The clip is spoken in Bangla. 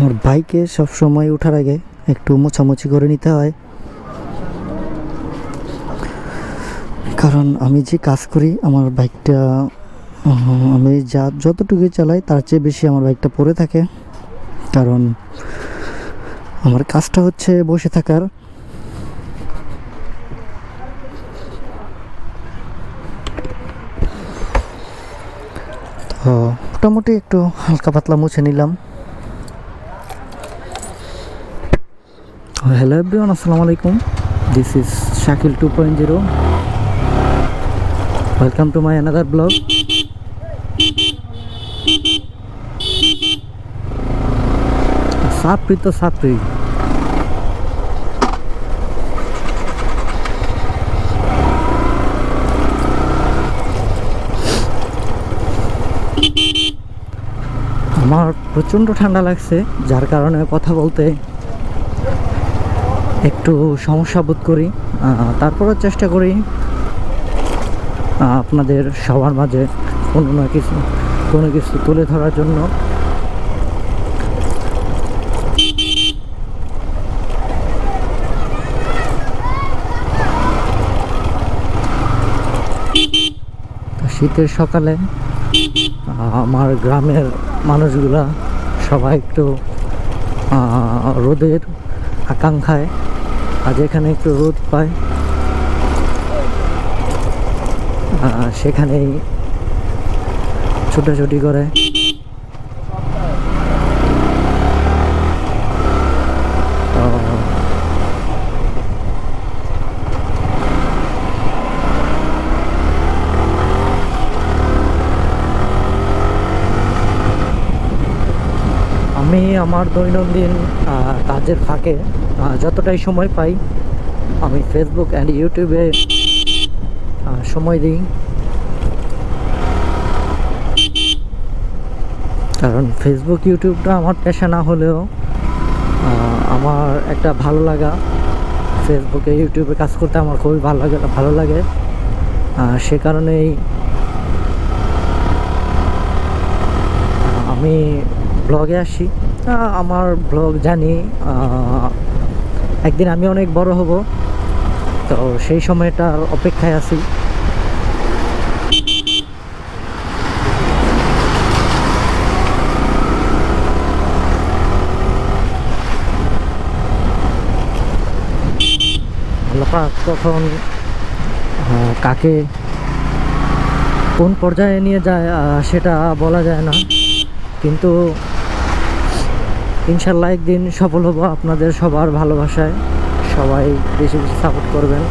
আমার বাইকে সব সময় ওঠার আগে একটু মোছামুছি করে নিতে হয়, কারণ আমি যে কাজ করি আমার বাইকটা আমি যতটুকু চালাই তার চেয়ে বেশি আমার বাইকটা পড়ে থাকে। কারণ আমার কাজটা হচ্ছে বসে থাকার। তো মোটামুটি একটু হালকা পাতলা মুছে নিলাম। হ্যালো এভরিওয়ান, আসসালামু আলাইকুম। This is Shakil 2.0। Welcome to my another blog. সাপ্রি তো সাপ্রি। আমার প্রচণ্ড ঠান্ডা লাগছে, যার কারণে কথা বলতে একটু সমস্যা বোধ করি। তারপরও চেষ্টা করি আপনাদের সবার মাঝে কোনো কিছু তুলে ধরার জন্য। শীতের সকালে আমার গ্রামের মানুষগুলা সবাই একটু রোদের আকাঙ্ক্ষায়, আজ এখানে একটু রোদ পায়, সেখানেই ছোটাছুটি করে। আমি আমার দৈনন্দিন কাজের ফাঁকে যতটাই সময় পাই আমি ফেসবুক অ্যান্ড ইউটিউবে সময় দিই। কারণ ফেসবুক ইউটিউবটা আমার পেশা না হলেও আমার একটা ভালো লাগা। ফেসবুকে ইউটিউবে কাজ করতে আমার খুবই ভালো লাগে। সে কারণেই আমি ব্লগে আসি। আমার ব্লগ জানি একদিন আমি অনেক বড় হব, তো সেই সময়টার অপেক্ষায় আছি। আল্লাহ পাক কখন কাকে কোন পর্যায়ে নিয়ে যায় সেটা বলা যায় না, কিন্তু ইনশাল্লাহ একদিন সফল হব আপনাদের সবার ভালোবাসায়। সবাই বেশি বেশি সাপোর্ট করবেন।